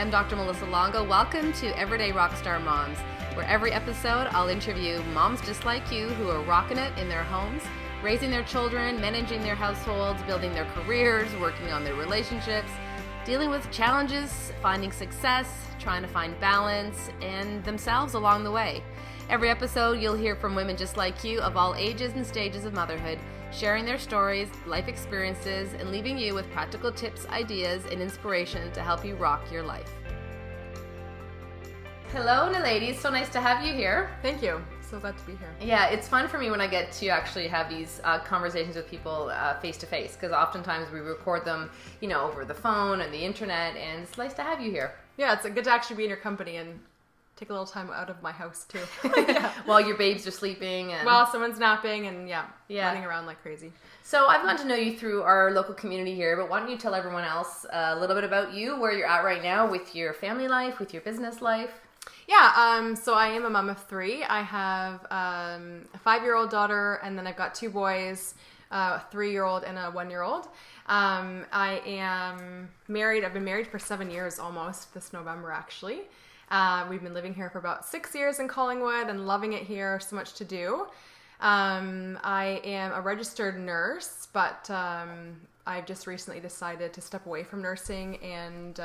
I'm Dr. Melissa Longo. Welcome to Everyday Rockstar Moms, where every episode I'll interview moms just like you who are rocking it in their homes, raising their children, managing their households, building their careers, working on their relationships, dealing with challenges, finding success, trying to find balance, and themselves along the way. Every episode you'll hear from women just like you of all ages and stages of motherhood, sharing their stories, life experiences, and leaving you with practical tips, ideas, and inspiration to help you rock your life. Hello, Naledi. It's so nice to have you here. Thank you. So glad to be here. Yeah, it's fun for me when I get to actually have these conversations with people face to face, because oftentimes we record them, over the phone and the internet, and it's nice to have you here. Yeah, it's good to actually be in your company and take a little time out of my house too. Yeah. While your babes are sleeping and while someone's napping and running around like crazy. So I've gotten to know you through our local community here, but why don't you tell everyone else a little bit about you, where you're at right now with your family life, with your business life? Yeah, so I am a mom of 3. I have a 5-year-old daughter, and then I've got 2 boys, a 3-year-old and a 1-year-old. I am married. I've been married for 7 years almost, this November actually. We've been living here for about 6 years in Collingwood and loving it here, so much to do. I am a registered nurse, but I've just recently decided to step away from nursing and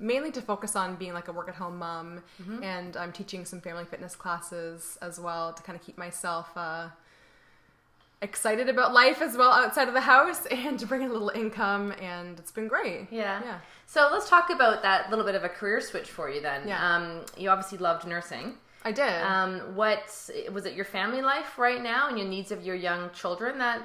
mainly to focus on being like a work-at-home mom. Mm-hmm. And I'm teaching some family fitness classes as well to kind of keep myself excited about life as well outside of the house and to bring in a little income, and it's been great. Yeah. So let's talk about that little bit of a career switch for you then. Yeah. You obviously loved nursing. I did. What was it, your family life right now and your needs of your young children that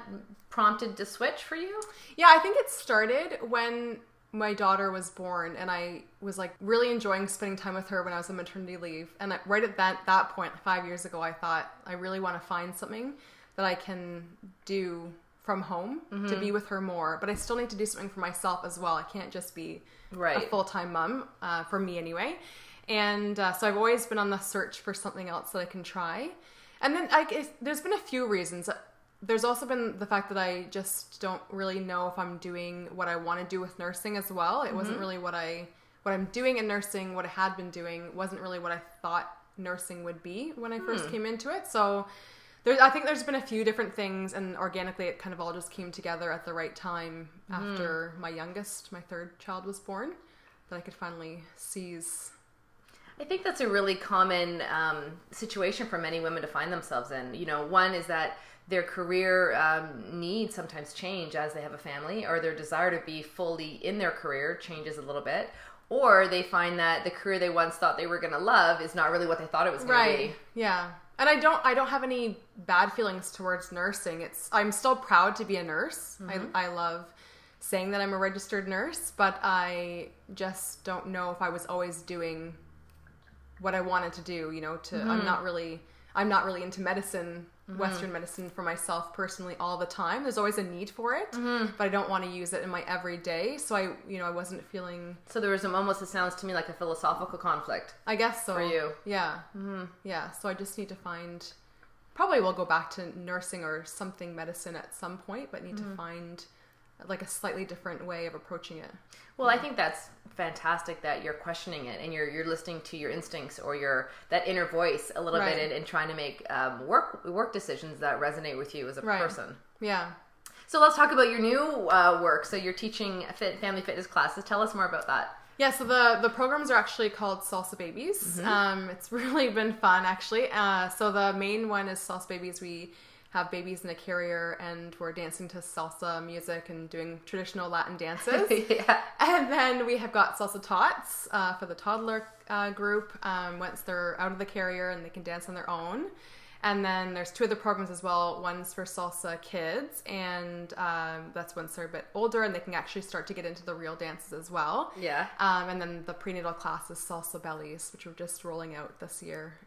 prompted the switch for you? Yeah, I think it started when my daughter was born, and I was like really enjoying spending time with her when I was on maternity leave. And right at that point, 5 years ago, I thought I really want to find something that I can do from home to be with her more, but I still need to do something for myself as well. I can't just be a full-time mom, for me anyway. And so I've always been on the search for something else that I can try. And then there's been a few reasons. There's also been the fact that I just don't really know if I'm doing what I want to do with nursing as well. It wasn't really what I'm doing in nursing, what I had been doing, wasn't really what I thought nursing would be when I first came into it. So I think there's been a few different things, and organically it kind of all just came together at the right time after my 3rd child was born, that I could finally seize. I think that's a really common situation for many women to find themselves in. One is that their career needs sometimes change as they have a family, or their desire to be fully in their career changes a little bit, or they find that the career they once thought they were going to love is not really what they thought it was going to be. Yeah. And I don't have any bad feelings towards nursing. I'm still proud to be a nurse. I love saying that I'm a registered nurse, but I just don't know if I was always doing what I wanted to do, I'm not really into medicine, Western medicine for myself personally all the time. There's always a need for it, but I don't want to use it in my everyday. So I wasn't feeling. So there was it sounds to me like a philosophical conflict. I guess so. For you. Yeah. Mm-hmm. Yeah. So I just need to probably will go back to nursing or something medicine at some point, but need to find like a slightly different way of approaching it. Well, I think that's fantastic that you're questioning it and you're listening to your instincts or that inner voice a little bit and trying to make work decisions that resonate with you as a person. Yeah. So let's talk about your new work. So you're teaching family fitness classes. Tell us more about that. Yeah, so the programs are actually called Salsa Babies. It's really been fun, actually. So the main one is Salsa Babies. We have babies in a carrier, and we're dancing to salsa music and doing traditional Latin dances. Yeah. And then we have got Salsa Tots for the toddler group once they're out of the carrier and they can dance on their own. And then there's 2 other programs as well. One's for salsa kids, and that's once they're a bit older and they can actually start to get into the real dances as well. Yeah. And then the prenatal class is Salsa Bellies, which we're just rolling out this year.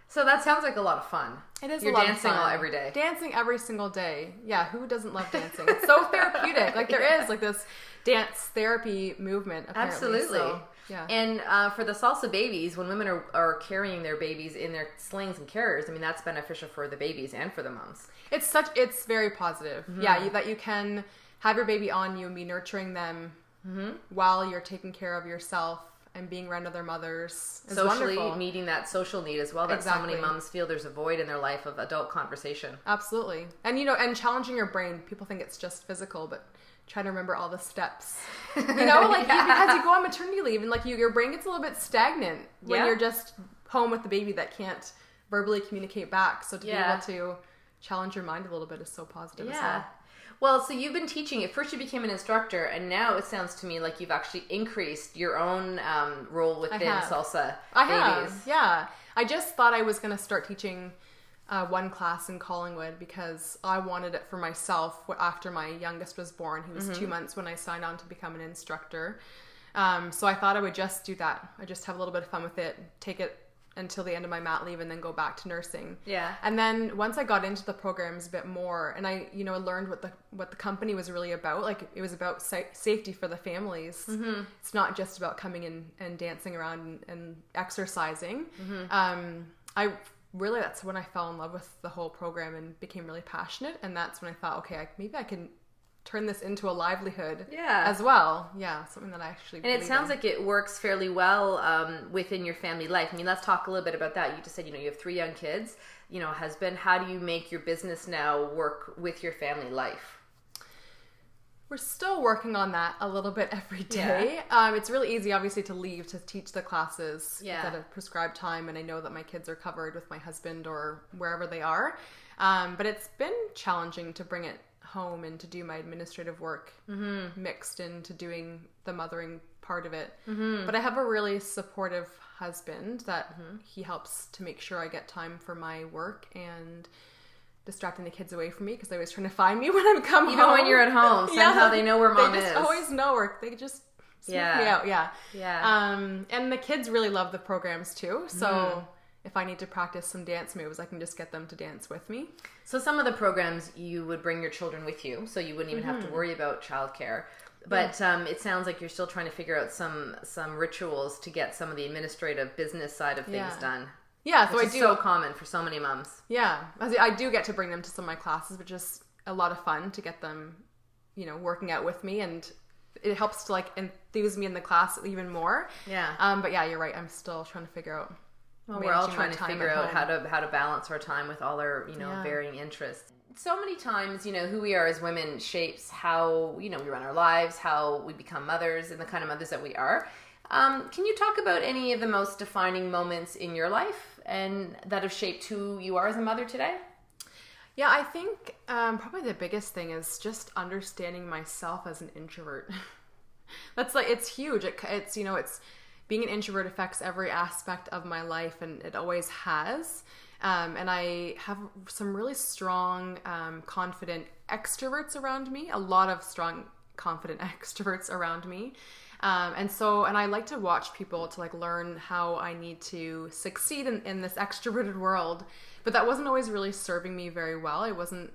So that sounds like a lot of fun. It is You're a lot dancing of fun. every day. Dancing every single day. Yeah, who doesn't love dancing? It's so therapeutic. Like there is like this dance therapy movement apparently. Absolutely. So, yeah. And for the salsa babies, when women are carrying their babies in their slings and carriers, I mean, that's beneficial for the babies and for the moms. It's very positive. Mm-hmm. Yeah, that you can have your baby on you and be nurturing them while you're taking care of yourself and being around other mothers is socially wonderful. Meeting that social need as well that so many moms feel there's a void in their life of adult conversation. Absolutely. And, you know, and challenging your brain. People think it's just physical, but try to remember all the steps. You know, like because you go on maternity leave and like your brain gets a little bit stagnant when you're just home with the baby that can't verbally communicate back. So to be able to challenge your mind a little bit is so positive as well. Well, so you've been teaching. At first you became an instructor, and now it sounds to me like you've actually increased your own role within salsa babies. Yeah. I just thought I was going to start teaching one class in Collingwood because I wanted it for myself after my youngest was born. He was 2 months when I signed on to become an instructor. So I thought I would just do that. I just have a little bit of fun with it, take it until the end of my mat leave and then go back to nursing. Yeah. And then once I got into the programs a bit more and I, you know, learned what the company was really about, like it was about safety for the families. It's not just about coming in and dancing around and exercising. That's when I fell in love with the whole program and became really passionate. And that's when I thought, okay, maybe I can turn this into a livelihood as well. Yeah, something that I actually believe in. And it sounds like it works fairly well within your family life. I mean, let's talk a little bit about that. You just said, you know, you have 3 young kids, you know, a husband. How do you make your business now work with your family life? We're still working on that a little bit every day. It's really easy, obviously, to leave to teach the classes at a prescribed time. And I know that my kids are covered with my husband or wherever they are. But it's been challenging to bring it home and to do my administrative work mixed into doing the mothering part of it. But I have a really supportive husband that he helps to make sure I get time for my work and distracting the kids away from me because they're always trying to find me when I'm coming home. Even when you're at home, somehow they know where mom is. They just always know where they just sneak me out. And the kids really love the programs too. So if I need to practice some dance moves, I can just get them to dance with me. So some of the programs you would bring your children with you, so you wouldn't even have to worry about childcare. But it sounds like you're still trying to figure out some rituals to get some of the administrative business side of things done. Yeah, so which is so common for so many moms. Yeah, I do get to bring them to some of my classes, which is a lot of fun to get them, you know, working out with me, and it helps to like enthuse me in the class even more. Yeah. But yeah, you're right. I'm still trying to figure out. Well, we're all trying to figure out how to balance our time with all our, you know, varying interests. So many times, you know, who we are as women shapes how, you know, we run our lives, how we become mothers, and the kind of mothers that we are. Can you talk about any of the most defining moments in your life and that have shaped who you are as a mother today? Yeah, I think probably the biggest thing is just understanding myself as an introvert. That's like, it's huge. It's, you know, it's being an introvert affects every aspect of my life, and it always has. And I have some really strong, confident extroverts around me, a lot of strong, confident extroverts around me. And I like to watch people to like learn how I need to succeed in this extroverted world, but that wasn't always really serving me very well. I wasn't,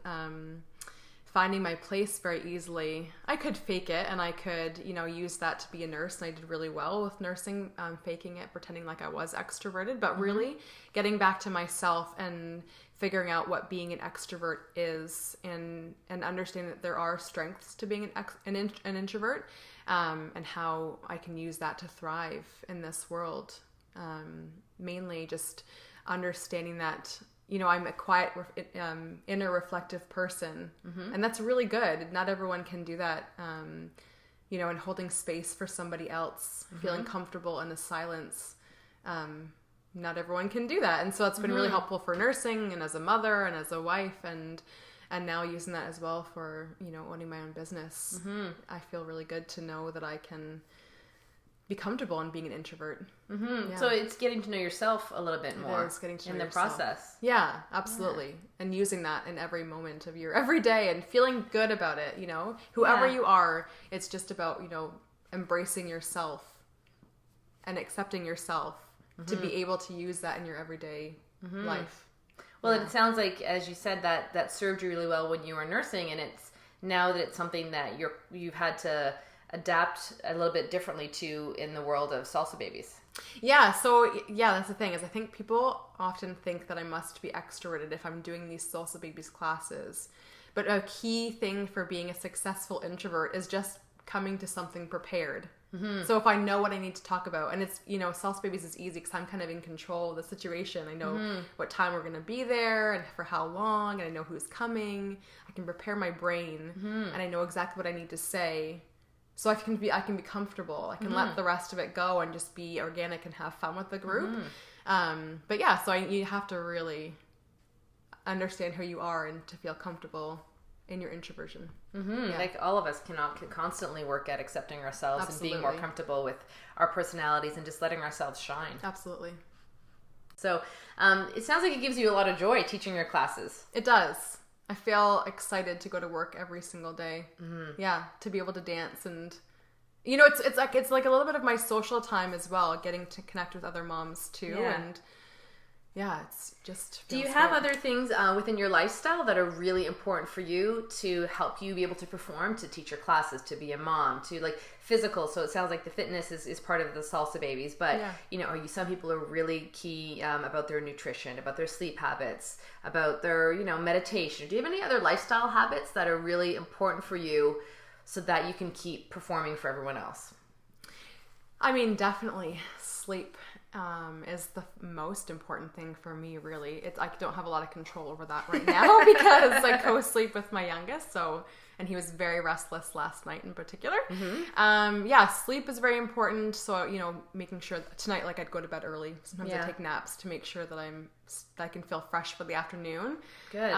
finding my place very easily. I could fake it and I could, you know, use that to be a nurse, and I did really well with nursing, faking it, pretending like I was extroverted, but really getting back to myself and figuring out what being an extrovert is, and understanding that there are strengths to being an introvert, and how I can use that to thrive in this world. Mainly just understanding that, you know, I'm a quiet, inner reflective person, and that's really good. Not everyone can do that, you know, and holding space for somebody else, feeling comfortable in the silence. Not everyone can do that, and so it's been really helpful for nursing and as a mother and as a wife, and now using that as well for, you know, owning my own business. I feel really good to know that I can be comfortable in being an introvert. Yeah. So it's getting to know yourself a little bit more in the process. Yeah, absolutely. Yeah. And using that in every moment of your every day and feeling good about it, you know, whoever you are, it's just about, you know, embracing yourself and accepting yourself to be able to use that in your everyday life. Well, it sounds like, as you said, that served you really well when you were nursing, and it's now that it's something that you've had to adapt a little bit differently to in the world of salsa babies. Yeah, so that's the thing, is I think people often think that I must be extroverted if I'm doing these salsa babies classes. But a key thing for being a successful introvert is just coming to something prepared. So if I know what I need to talk about, and it's, Sauce Babies is easy because I'm kind of in control of the situation. I know what time we're going to be there and for how long, and I know who's coming. I can prepare my brain, and I know exactly what I need to say. So I can be comfortable. I can let the rest of it go and just be organic and have fun with the group. But yeah, so you have to really understand who you are and to feel comfortable in your introversion. Yeah. Like all of us can constantly work at accepting ourselves Absolutely. and being more comfortable with our personalities and just letting ourselves shine. Absolutely. So it sounds like it gives you a lot of joy teaching your classes. It does. I feel excited to go to work every single day. Yeah, to be able to dance, and it's like a little bit of my social time as well, getting to connect with other moms too. And yeah, it's just. Do you have other things within your lifestyle that are really important for you to help you be able to perform, to teach your classes, to be a mom, to like physical? So it sounds like the fitness is part of the Salsa Babies, but some people are really key about their nutrition, about their sleep habits, about their meditation. Do you have any other lifestyle habits that are really important for you so that you can keep performing for everyone else? I mean, definitely sleep. Is the most important thing for me, really. I don't have a lot of control over that right now because I co-sleep with my youngest, and he was very restless last night in particular. Sleep is very important. So, making sure that tonight, like, I'd go to bed early. Sometimes I take naps to make sure that I can feel fresh for the afternoon. Good.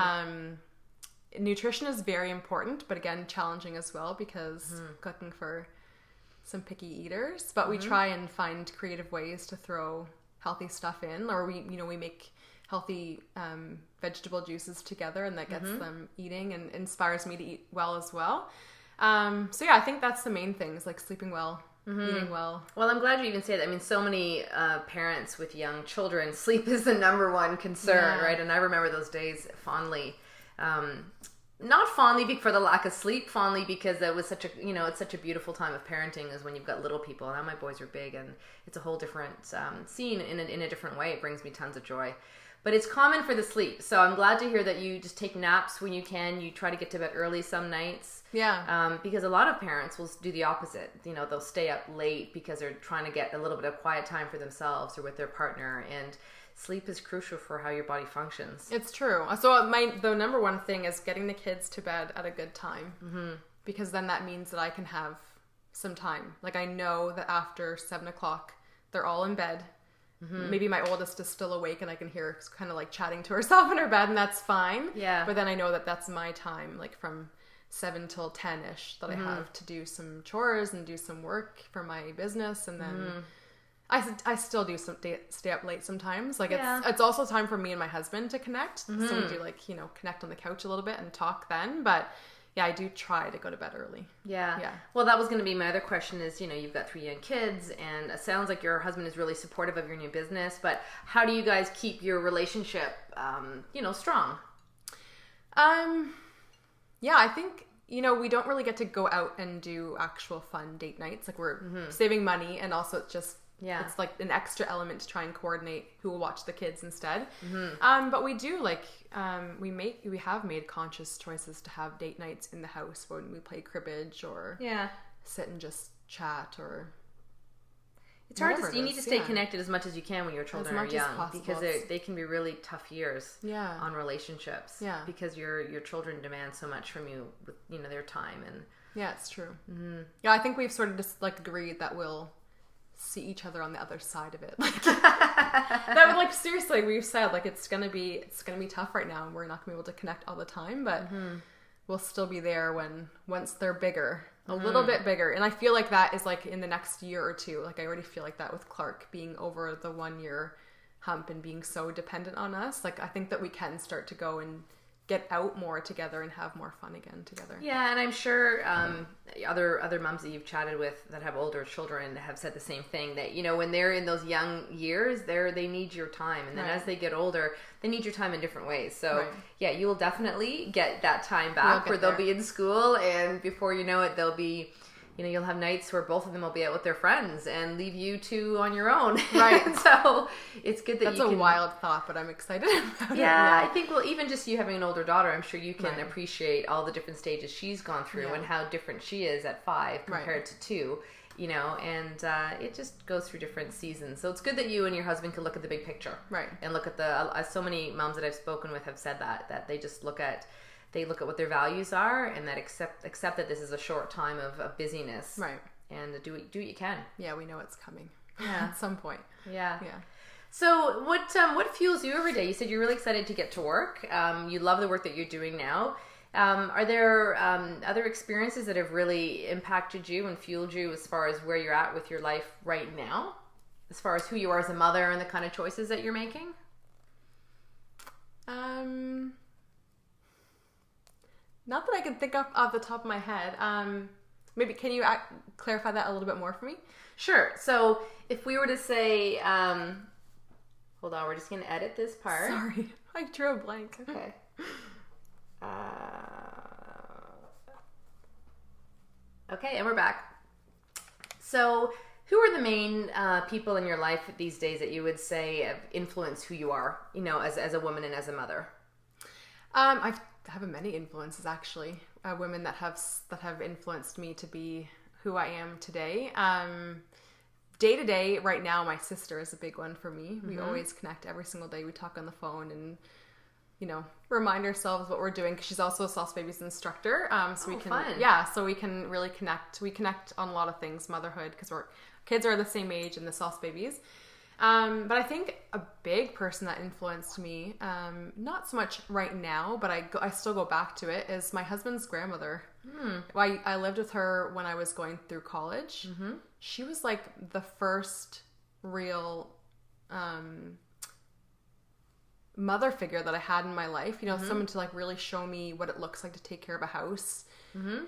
Nutrition is very important, but again, challenging as well because cooking for some picky eaters, but we try and find creative ways to throw healthy stuff in, or we make healthy vegetable juices together, and that gets them eating and inspires me to eat well as well. I think that's the main things, like sleeping well, eating well. Well, I'm glad you even say that. I mean, so many parents with young children, sleep is the number one concern, right? And I remember those days fondly. Not fondly for the lack of sleep, fondly because it was such a, it's such a beautiful time of parenting is when you've got little people. Now my boys are big and it's a whole different scene in a different way. It brings me tons of joy. But it's common for the sleep. So I'm glad to hear that you just take naps when you can. You try to get to bed early some nights. Yeah. Because a lot of parents will do the opposite. they'll stay up late because they're trying to get a little bit of quiet time for themselves or with their partner. And sleep is crucial for how your body functions. It's true. So the number one thing is getting the kids to bed at a good time, because then that means that I can have some time. Like, I know that after 7:00, they're all in bed. Maybe my oldest is still awake and I can hear her kind of like chatting to herself in her bed, and that's fine. Yeah. But then I know that that's my time, like from 7 till 10-ish, that I have to do some chores and do some work for my business, and then I still do stay up late sometimes. Like, it's also time for me and my husband to connect. So we do connect on the couch a little bit and talk then. But yeah, I do try to go to bed early. Yeah. Well, that was going to be my other question is, you've got 3 young kids and it sounds like your husband is really supportive of your new business, but how do you guys keep your relationship, strong? I think, we don't really get to go out and do actual fun date nights. Like, we're saving money, and also it's just, it's like an extra element to try and coordinate who will watch the kids instead. But we do we have made conscious choices to have date nights in the house when we play cribbage or sit and just chat, or it's hard to you need to stay connected as much as you can when your children are young, because they can be really tough years on relationships, because your children demand so much from you with their time. And it's true. I think we've sort of just like agreed that we'll see each other on the other side of it. Seriously, we've said it's gonna be tough right now, and we're not gonna be able to connect all the time, but we'll still be there once they're bigger, a little bit bigger. And I feel like that is like in the next year or two. Like, I already feel like that with Clark being over the 1-year hump and being so dependent on us. Like, I think that we can start to go and get out more together and have more fun again together. Yeah, and I'm sure other moms that you've chatted with that have older children have said the same thing, that when they're in those young years, they need your time, and then as they get older, they need your time in different ways. So you will definitely get that time back where they'll be in school, and before you know it, they'll be you'll have nights where both of them will be out with their friends and leave you two on your own. Right. So it's good that That's a wild thought, but I'm excited about it. Yeah, I think, well, even just you having an older daughter, I'm sure you can Right. appreciate all the different stages she's gone through and how different she is at 5 compared to 2, and it just goes through different seasons. So it's good that you and your husband can look at the big picture. Right. And look at so many moms that I've spoken with have said that they just look at what their values are and that accept that this is a short time of busyness. Right. And do what you can. Yeah, we know it's coming. Yeah. At some point. Yeah. Yeah. So what fuels you every day? You said you're really excited to get to work. You love the work that you're doing now. Are there other experiences that have really impacted you and fueled you as far as where you're at with your life right now? As far as who you are as a mother and the kind of choices that you're making? Not that I can think of off the top of my head. Maybe can you clarify that a little bit more for me? Sure. So if we were to say, hold on, we're just going to edit this part. Sorry, I drew a blank. Okay. Okay, and we're back. So who are the main people in your life these days that you would say have influenced who you are, as a woman and as a mother? I have many influences, actually. Women that have influenced me to be who I am today. Day to day, right now, my sister is a big one for me. We always connect every single day. We talk on the phone and, remind ourselves what we're doing, because she's also a Sauce Babies instructor. So we can, fun. So we can really connect. We connect on a lot of things, motherhood, because kids are the same age in the Sauce Babies. But I think a big person that influenced me, not so much right now, but I still go back to it, is my husband's grandmother. I lived with her when I was going through college. She was like the first real mother figure that I had in my life. Someone to like really show me what it looks like to take care of a house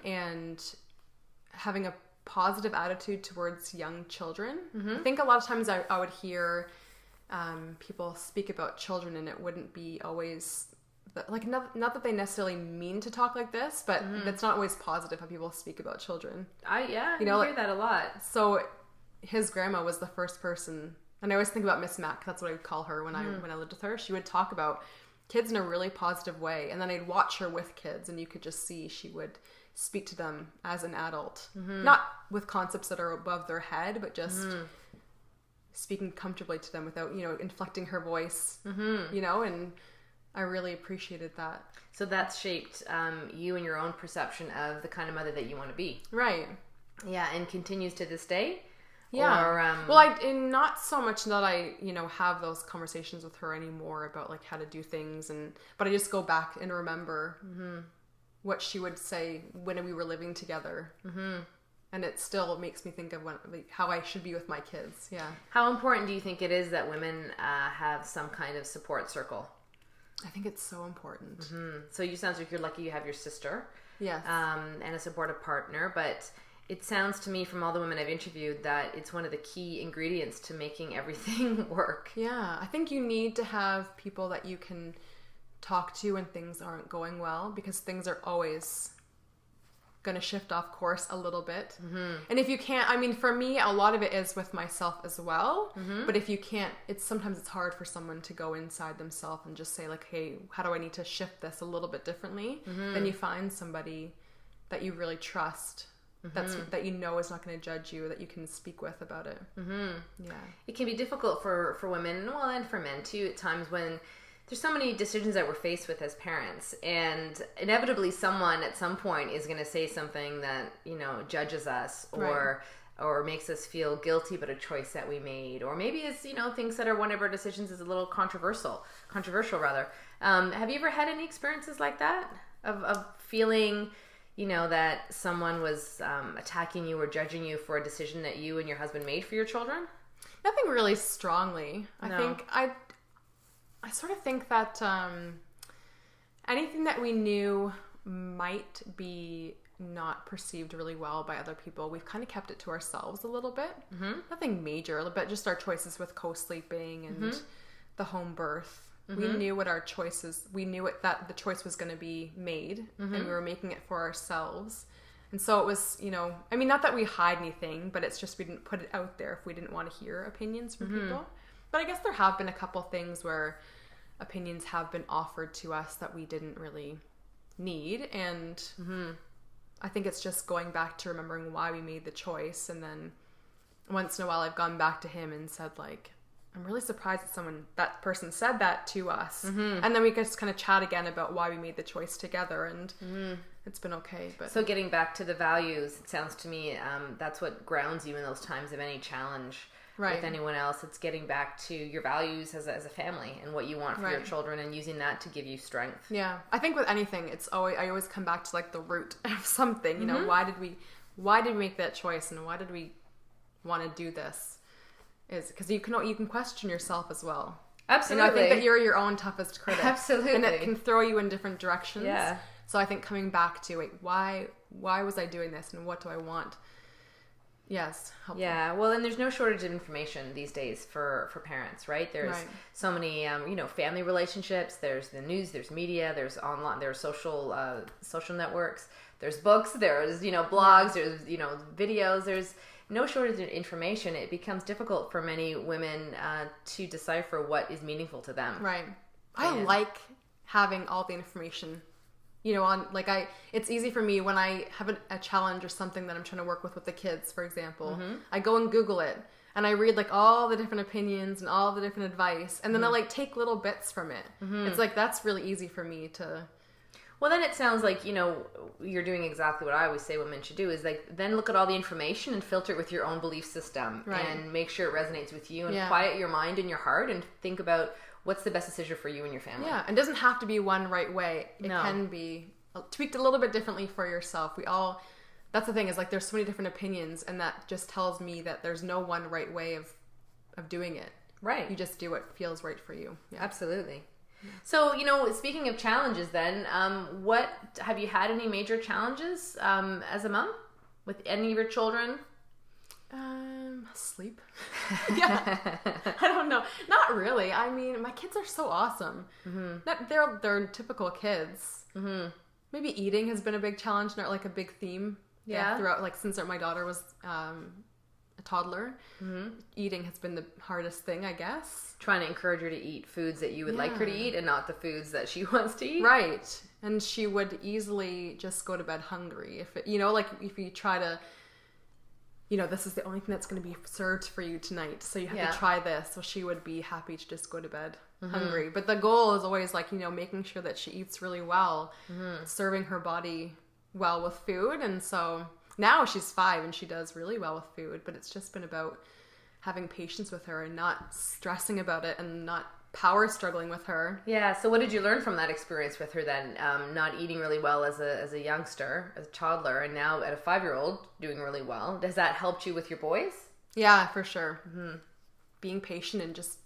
and having a positive attitude towards young children. I think a lot of times I would hear people speak about children and it wouldn't be always like, not that they necessarily mean to talk like this, but that's not always positive how people speak about children. I hear that a lot. So his grandma was the first person, and I always think about Miss Mac. That's what I would call her when I lived with her. She would talk about kids in a really positive way, and then I'd watch her with kids, and you could just see she would speak to them as an adult, not with concepts that are above their head, but just speaking comfortably to them without, inflecting her voice, and I really appreciated that. So that's shaped you and your own perception of the kind of mother that you want to be. Right. Yeah, and continues to this day? Yeah. Or, well, and not so much that I, have those conversations with her anymore about like how to do things, but I just go back and remember what she would say when we were living together. And it still makes me think of how I should be with my kids. Yeah. How important do you think it is that women have some kind of support circle? I think it's so important. So you sounds like you're lucky you have your sister. Yes. And a supportive partner, but it sounds to me from all the women I've interviewed that it's one of the key ingredients to making everything work. Yeah. I think you need to have people that you can talk to when things aren't going well, because things are always going to shift off course a little bit. And if you can't, for me, a lot of it is with myself as well. But if you can't, sometimes it's hard for someone to go inside themselves and just say like, hey, how do I need to shift this a little bit differently? Then you find somebody that you really trust, that is not going to judge you, that you can speak with about it. Yeah. It can be difficult for women, well, and for men too, at times when there's so many decisions that we're faced with as parents, and inevitably someone at some point is going to say something that, judges us or makes us feel guilty about a choice that we made, or maybe it's, thinks that one of our decisions is a little controversial rather. Have you ever had any experiences like that of feeling, that someone was attacking you or judging you for a decision that you and your husband made for your children? Nothing really strongly. No. I sort of think that anything that we knew might be not perceived really well by other people, we've kind of kept it to ourselves a little bit. Nothing major, a little bit, just our choices with co-sleeping and the home birth. We knew what our choices, that the choice was going to be made, and we were making it for ourselves. And so it was, I mean, not that we hide anything, but it's just we didn't put it out there if we didn't want to hear opinions from people. But I guess there have been a couple things where opinions have been offered to us that we didn't really need. And I think it's just going back to remembering why we made the choice. And then once in a while I've gone back to him and said, like, I'm really surprised that person said that to us. And then we just kind of chat again about why we made the choice together, and it's been okay. But so getting back to the values, it sounds to me that's what grounds you in those times of any challenge with anyone else. It's getting back to your values as a family and what you want for your children, and using that to give you strength. Yeah, I think with anything, I always come back to like the root of something. You know, why did we make that choice, and why did we want to do this? Is because you can question yourself as well. Absolutely. I think that you're your own toughest critic. Absolutely. And it can throw you in different directions. Yeah. So I think coming back to it, why was I doing this, and what do I want? Yes. Helpful. Yeah. Well, and there's no shortage of information these days for parents, right? There's so many, family relationships. There's the news. There's media. There's online. There's social networks. There's books. There's blogs. There's videos. There's no shortage of information. It becomes difficult for many women to decipher what is meaningful to them. Right. I like having all the information. It's easy for me when I have a challenge or something that I'm trying to work with the kids, for example. I go and Google it, and I read like all the different opinions and all the different advice, and then I like take little bits from it. It's like, that's really easy for me to... Well, then it sounds like, you're doing exactly what I always say women should do, is like, then look at all the information and filter it with your own belief system and make sure it resonates with you, and quiet your mind and your heart and think about what's the best decision for you and your family. Yeah, and it doesn't have to be one right way. It can be tweaked a little bit differently for yourself. That's the thing, is like, there's so many different opinions, and that just tells me that there's no one right way of doing it. Right. You just do what feels right for you. Yeah. Absolutely. So, speaking of challenges then, what have you had any major challenges as a mom with any of your children? Sleep. Yeah. I don't know. Not really. I mean, my kids are so awesome. They're typical kids. Maybe eating has been a big challenge, not like a big theme. Yeah. Throughout, like, since my daughter was a toddler, eating has been the hardest thing, I guess. Trying to encourage her to eat foods that you would like her to eat, and not the foods that she wants to eat. Right. And she would easily just go to bed hungry. If you try to, this is the only thing that's going to be served for you tonight, so you have to try this. So she would be happy to just go to bed hungry. But the goal is always like, making sure that she eats really well, serving her body well with food. And so now she's 5 and she does really well with food, but it's just been about having patience with her and not stressing about it and not power struggling with her. Yeah. So what did you learn from that experience with her then? Not eating really well as a youngster, as a toddler, and now at a 5-year-old doing really well. Has that helped you with your boys? Yeah, for sure. Being patient and just,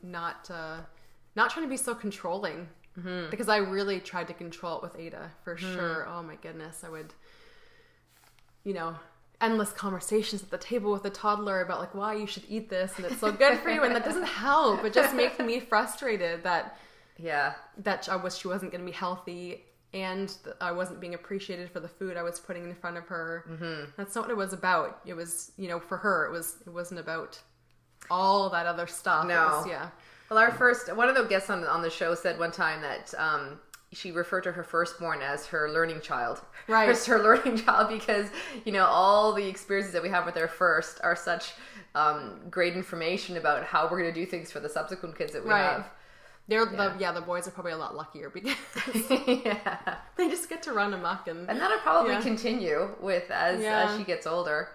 not trying to be so controlling, because I really tried to control it with Ada, for sure. Oh my goodness. I would, endless conversations at the table with a toddler about like why you should eat this and it's so good for you, and that doesn't help. It just makes me frustrated that I wish she wasn't going to be healthy, and I wasn't being appreciated for the food I was putting in front of her. That's not what it was about. It was, for her, it wasn't about all that other stuff. No. Well, one of the guests on the show said one time that she referred to her firstborn as her learning child. Right. It's her learning child because, all the experiences that we have with our first are such great information about how we're going to do things for the subsequent kids that we have. The boys are probably a lot luckier because they just get to run amok. And that'll probably continue with as she gets older.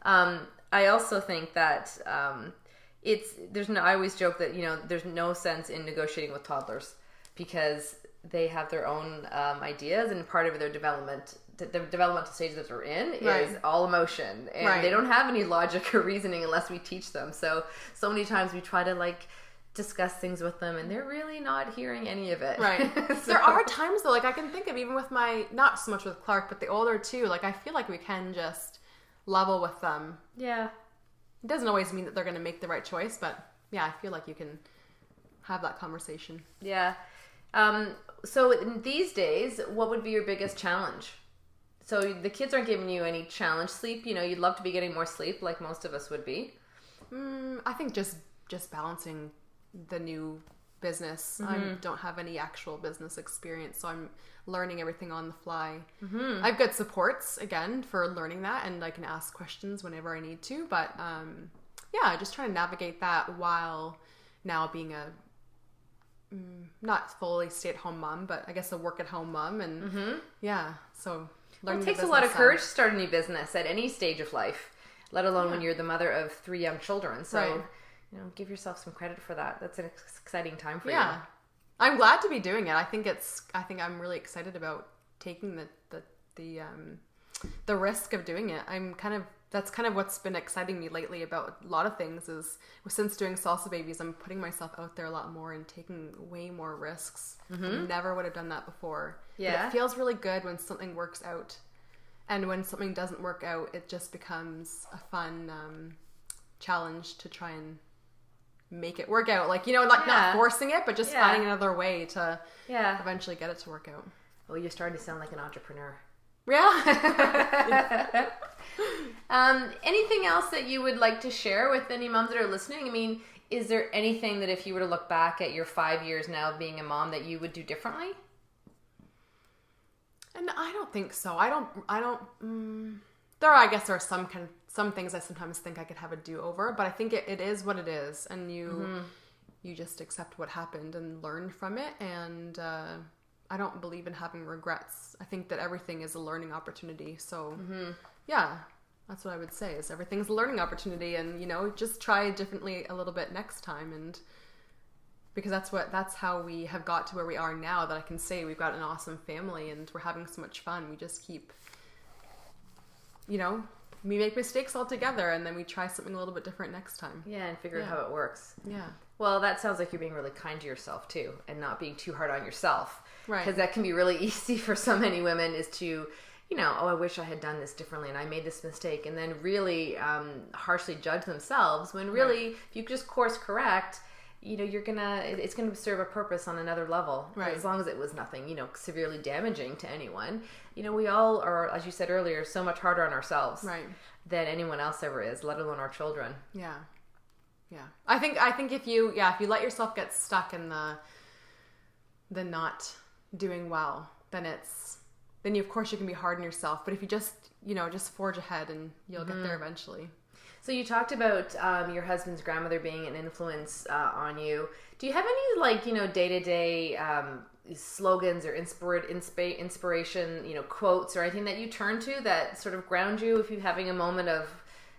I also think that I always joke that, there's no sense in negotiating with toddlers because they have their own ideas, and part of their development, the developmental stage that they're in is all emotion, and they don't have any logic or reasoning unless we teach them. So many times we try to discuss things with them, and they're really not hearing any of it. Right. There are times though, I can think of even with not so much with Clark, but the older two, I feel like we can just level with them. Yeah. It doesn't always mean that they're going to make the right choice, but I feel like you can have that conversation. Yeah. So in these days, what would be your biggest challenge? So the kids aren't giving you any challenge sleep. You'd love to be getting more sleep like most of us would be. I think just balancing the new business. I don't have any actual business experience, so I'm learning everything on the fly. I have good supports, again, for learning that, and I can ask questions whenever I need to, but just trying to navigate that while now being a not fully stay-at-home mom, but I guess a work-at-home mom, and so learning it takes a lot of courage to start a new business at any stage of life, let alone when you're the mother of 3 young children, so give yourself some credit for that. That's an exciting time for you. I'm glad to be doing it. I think I'm really excited about taking the risk of doing it. That's kind of what's been exciting me lately about a lot of things is since doing Salsa Babies, I'm putting myself out there a lot more and taking way more risks. Never would have done that before. But it feels really good when something works out. And when something doesn't work out, it just becomes a fun challenge to try and make it work out. Like, not forcing it, but just finding another way to eventually get it to work out. Well, you're starting to sound like an entrepreneur. Yeah. Anything else that you would like to share with any moms that are listening? I mean, is there anything that if you were to look back at your 5 years now of being a mom that you would do differently? And I don't think so. There are some things I sometimes think I could have a do-over, but I think it is what it is, and you just accept what happened and learn from it, and I don't believe in having regrets. I think that everything is a learning opportunity, so that's what I would say, is everything's a learning opportunity, and just try differently a little bit next time, and because that's how we have got to where we are now, that I can say we've got an awesome family and we're having so much fun. We just keep, we make mistakes altogether, and then we try something a little bit different next time. Yeah, and figure out how it works. Yeah. Well, that sounds like you're being really kind to yourself too, and not being too hard on yourself. Right. Because that can be really easy for so many women, is to, I wish I had done this differently and I made this mistake, and then really harshly judge themselves, when really, if you just course correct, it's gonna serve a purpose on another level. Right. As long as it was nothing, severely damaging to anyone. We all are, as you said earlier, so much harder on ourselves than anyone else ever is, let alone our children. Yeah. Yeah. I think if you let yourself get stuck in the not doing well, then you, of course, you can be hard on yourself. But if you just forge ahead, and you'll get there eventually. So you talked about your husband's grandmother being an influence on you. Do you have any day-to-day slogans or inspiration, quotes or anything that you turn to that sort of ground you if you're having a moment of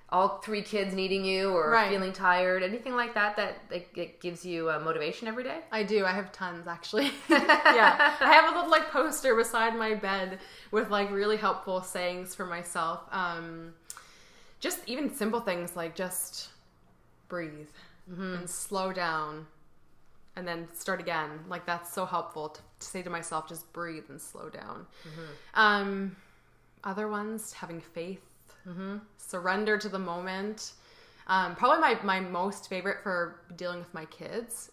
all 3 kids needing you or feeling tired, anything like that it gives you motivation every day? I do. I have tons, actually. Yeah. I have a little poster beside my bed with really helpful sayings for myself. Just even simple things like just breathe and slow down and then start again. That's so helpful to say to myself, just breathe and slow down. Other ones, having faith, surrender to the moment. Probably my most favorite for dealing with my kids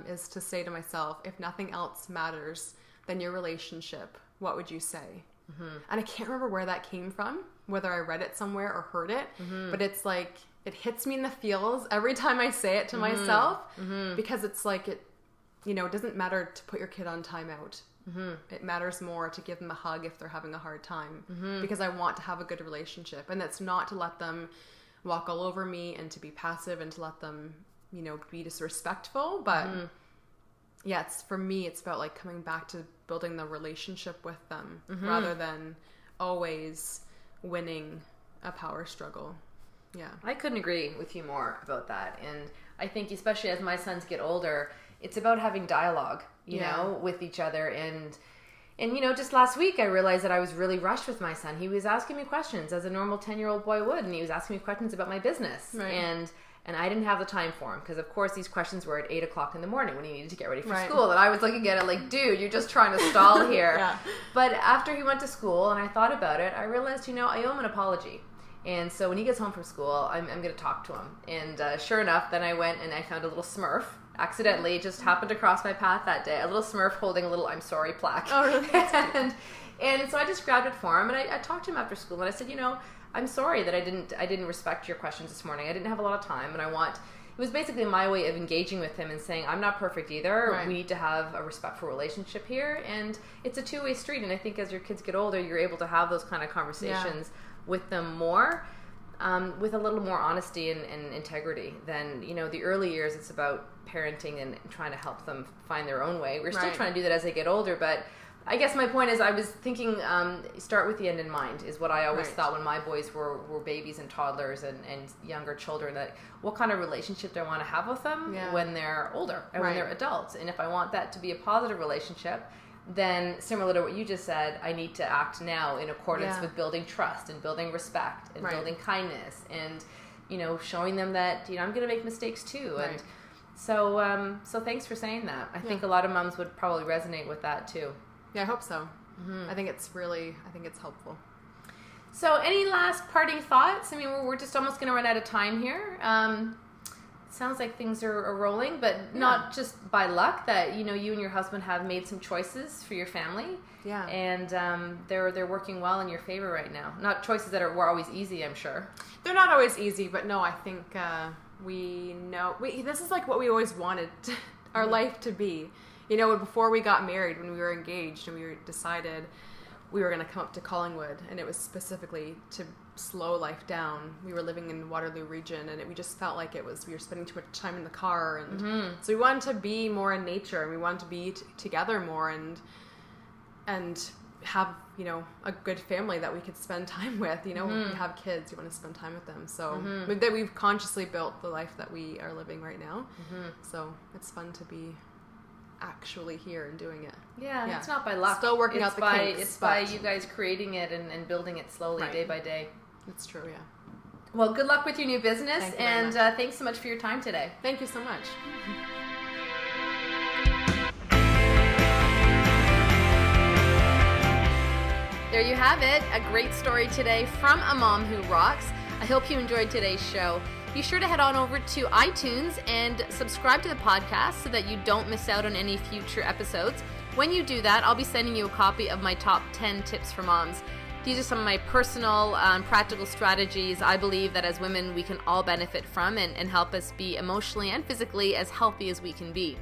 is to say to myself, if nothing else matters than your relationship, what would you say? And I can't remember where that came from, whether I read it somewhere or heard it, but it's it hits me in the feels every time I say it to myself, because it's it doesn't matter to put your kid on timeout. It matters more to give them a hug if they're having a hard time, because I want to have a good relationship, and that's not to let them walk all over me and to be passive and to let them, be disrespectful, but for me, it's about coming back to building the relationship with them rather than always winning a power struggle. Yeah. I couldn't agree with you more about that. And I think especially as my sons get older, it's about having dialogue, you know, with each other. And just last week I realized that I was really rushed with my son. He was asking me questions as a normal 10-year-old boy would, and he was asking me questions about my business. Right. And I didn't have the time for him, because of course these questions were at 8 o'clock in the morning when he needed to get ready for school. And I was looking at it dude, you're just trying to stall here. But after he went to school and I thought about it, I realized, I owe him an apology. And so when he gets home from school, I'm going to talk to him. And sure enough, then I went and I found a little Smurf. Accidentally, just happened to cross my path that day. A little Smurf holding a little "I'm sorry" plaque. Oh, really? and so I just grabbed it for him, and I talked to him after school, and I said, I'm sorry that I didn't respect your questions this morning. I didn't have a lot of time, and it was basically my way of engaging with him and saying, I'm not perfect either. Right. We need to have a respectful relationship here, and it's a two-way street. And I think as your kids get older, you're able to have those kind of conversations with them more, with a little more honesty and integrity than, the early years. It's about parenting and trying to help them find their own way. We're still trying to do that as they get older, but I guess my point is I was thinking start with the end in mind is what I always thought when my boys were babies and toddlers and younger children, that what kind of relationship do I want to have with them when they're older and when they're adults. And if I want that to be a positive relationship, then similar to what you just said, I need to act now in accordance with building trust and building respect and building kindness and, showing them that, I'm going to make mistakes too. Right. And so thanks for saying that. I think a lot of moms would probably resonate with that too. Yeah, I hope so. Mm-hmm. I think it's helpful. So any last parting thoughts? I mean, we're just almost going to run out of time here. Sounds like things are rolling, but not just by luck that, you and your husband have made some choices for your family. Yeah. And they're working well in your favor right now. Not choices that were always easy, I'm sure. They're not always easy, but no, I think we know this is like what we always wanted our life to be. Before we got married, when we were engaged and we decided we were going to come up to Collingwood, and it was specifically to slow life down. We were living in the Waterloo region, and we just felt like we were spending too much time in the car, and so we wanted to be more in nature, and we wanted to be together more, and have a good family that we could spend time with. When we have kids, you want to spend time with them. So that we've consciously built the life that we are living right now. So it's fun to be actually here and doing it. Yeah, it's not by luck. Still working out the kinks. It's by you guys creating it and building it slowly, day by day. It's true, yeah. Well, good luck with your new business, and thanks so much for your time today. Thank you so much. There you have it, a great story today from a mom who rocks. I hope you enjoyed today's show. Be sure to head on over to iTunes and subscribe to the podcast so that you don't miss out on any future episodes. When you do that, I'll be sending you a copy of my top 10 tips for moms. These are some of my personal practical strategies I believe that as women we can all benefit from and help us be emotionally and physically as healthy as we can be.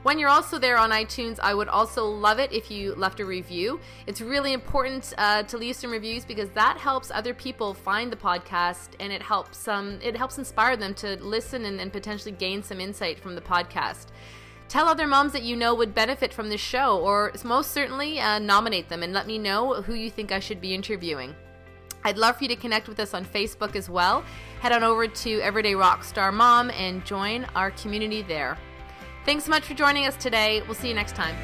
When you're also there on iTunes, I would also love it if you left a review. It's really important to leave some reviews because that helps other people find the podcast, and it helps inspire them to listen and potentially gain some insight from the podcast. Tell other moms that you know would benefit from this show, or most certainly nominate them and let me know who you think I should be interviewing. I'd love for you to connect with us on Facebook as well. Head on over to Everyday Rockstar Mom and join our community there. Thanks so much for joining us today. We'll see you next time.